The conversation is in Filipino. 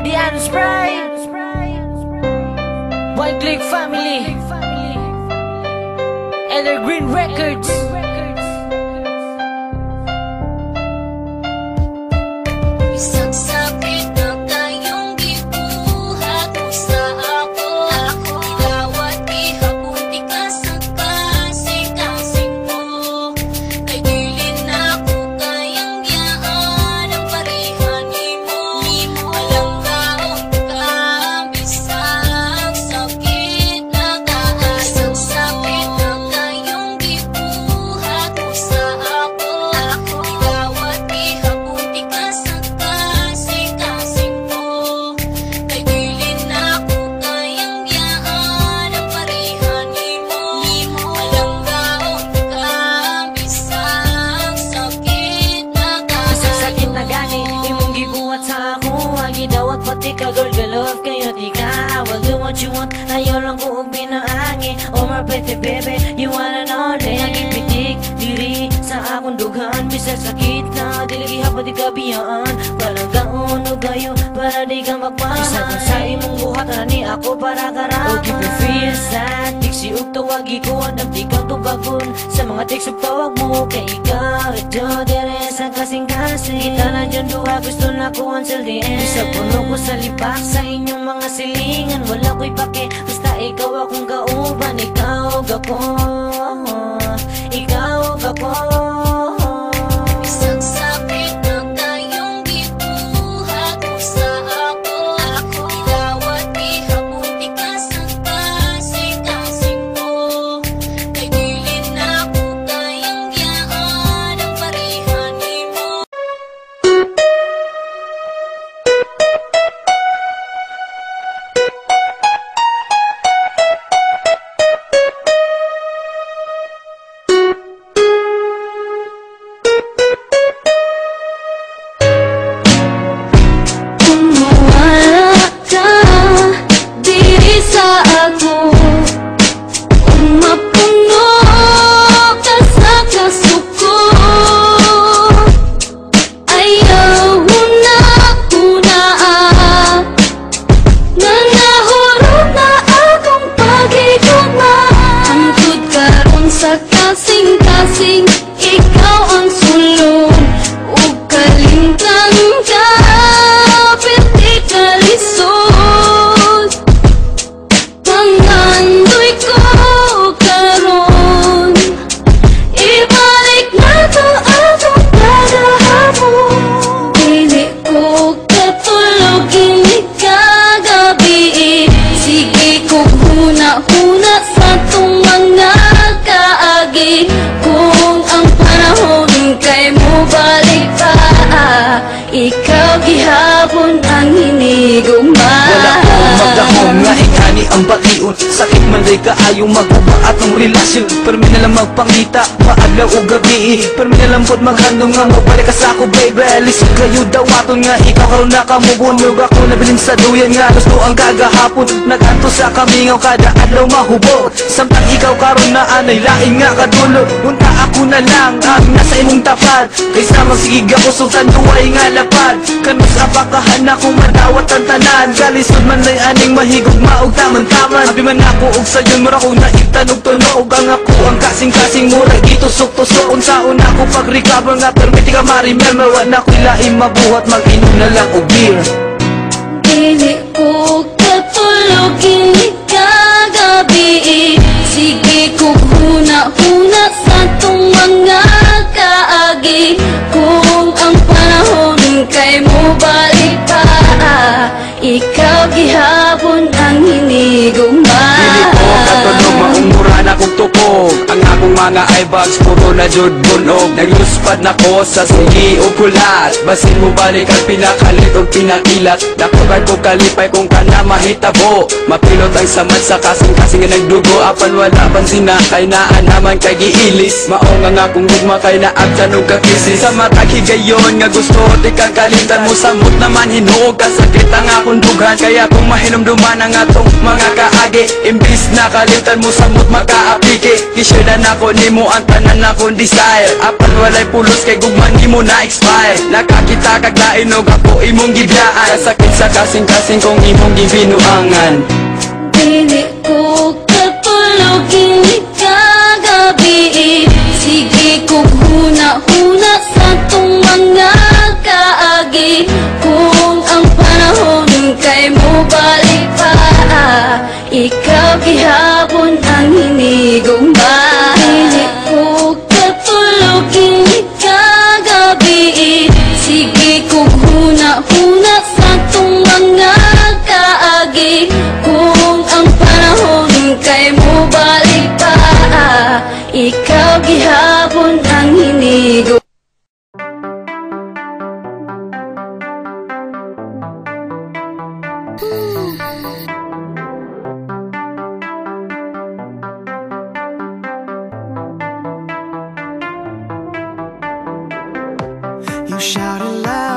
Daddy and Spray, One Click Family, Evergreen Records. Isang sakit na kayong gibuhat mo sa ako. Ilawat ihabuti ka sa kasing-kasing mo. Kay dili na ko kayang yaan ang parihani mo. Walang kaon ka, bisang sakit na kaan. Isang sakit na kayong gibuhat mo sa ako. Ilawat ihabuti ka sa kasing-kasing mo. Kay dili na ko kayang yaan ang parihani mo. Walang kaon ka, bisang sakit na kaan. Isang sakit na gani, imong gibuhat sa ako. Ang gidawat pati ka girl, galove kayo di ka. I will do what you want, ayaw lang ko binaangi. Oh my pretty baby, you wanna know that nagipitik diri sa akong dughan. Bisag sakit na, di lagi hapad di kabiyaan. Walang gaon o gayo, para di ka magpahan. Isa kung sa imong buhat na ni ako para karaman. O keep it feel sad, tiksi ug tawagi ko. Andam di kang tubagon sa mga tiks ug tawag mo. Kay ikaw, ito dire sa kasing-kasing. Kita na dyan duha, gusto na ko until the end. Bisag puno ko sa lipak sa inyong mga silingan. Wala ko'y pake, basta ikaw akong kauban. Ikaw og ako, ikaw og ako. Isang sakit na kayong gibuhat mo sa ako. Ilawat ihabuti ka sa kasing-kasing mo. Kay dili na ko kayang yaan ang parihani mo. Wala ka diri sa ako. Mapuno ka sa kasuko. Ayaw na kuna na nahurot na akong pag-iguma. Hangtod karon sa kasing-kasing, ikaw ang sulod. Ug kalintang ka, pwede ka lisod. Pangandoy ko karon, ibalik na to atong kagahapon. Dili ko katulog ini kagabi. Sige ko huna-huna sa tong mga kaagi. Kung ang panahon kay mo balik pa, ikaw gihapon ang hinigugma. Wala ko magdahom nga ingani ang baliun. Sakit man day kaayo maguba atong relasyon. Pero mi nalang magpangita, maadlaw o gabi. Pero mi nalang pod maghandom nga mabalik ka sa ako baby. Lisod kayo dawaton nga ikaw karon na kamubunyog. Ako nabilin sa duyan nga gusto ang kagahapon. Naganto sa kamingaw kada adlaw mahubog. Samtang ikaw karon na anay laing nga kadulo. Unta ako na lang ang nasa imong tapad. Kaysa magsigig ako sultan duway nga lapad. Kanus apakahan akong madawat ang tanan. Kalisod man lay aning mahigog maog taman-taman. Abi man ako og sayon mura ko naitanog tunog. Ang ako ang kasing-kasing mura gitusok-tusok. Unsaon ako pag-recover nga permiti ka ma-remember. Wa na ko'y laing mabuhat mag-inom na lang og beer. Dili ko katulog ini kagabi. Sige ko huna-huna sa tong mga kaagi. Kung ang panahon kay mo balik pa, ikaw gihapon ang hinigugma. Dili ko katulog maumura na kong tukog. Ang akong mga eyebags puro na jud bunog. Nagluspad na ko sa sige o kulat. Basin mo balik ang pinakalit o pinakilat. Nakugan ko kalipay kung ka na mahitabo. Mapilot ang samad sa kasing-kasing nga nagdugo. Apan wala pansin na kay naan naman kay giilis. Maong nga akong gugma kay naagtan o kakisi. Sa matag higayon nga gusto di kang kalimtan mo. Samot naman hinuog kasakit ang akong dughan. Kaya kung mahinumduman ang atong mga kaagi, imbis na kalimtan mo samot makaapiki. Kisya na ako nimo ang tanan akong desire. Apan walay pulos kay gugman nimo na expire. Nakakita kag lain og ako imong gibiyaan. Sakit sa kasing-kasing kong imong gibinuangan. Dili ko katulog ini kagabi. Sige kog huna-huna sa tong mga kaagi. Kung ang panahon kay mo balik pa, ikaw gihapon ang hinigong ba. Dili ko katulog ini kagabi. Sige kog huna-huna sa tong mga kaagi. Kung ang panahon kay mo balik pa, ikaw gihapon ang hinigo. You shouted loud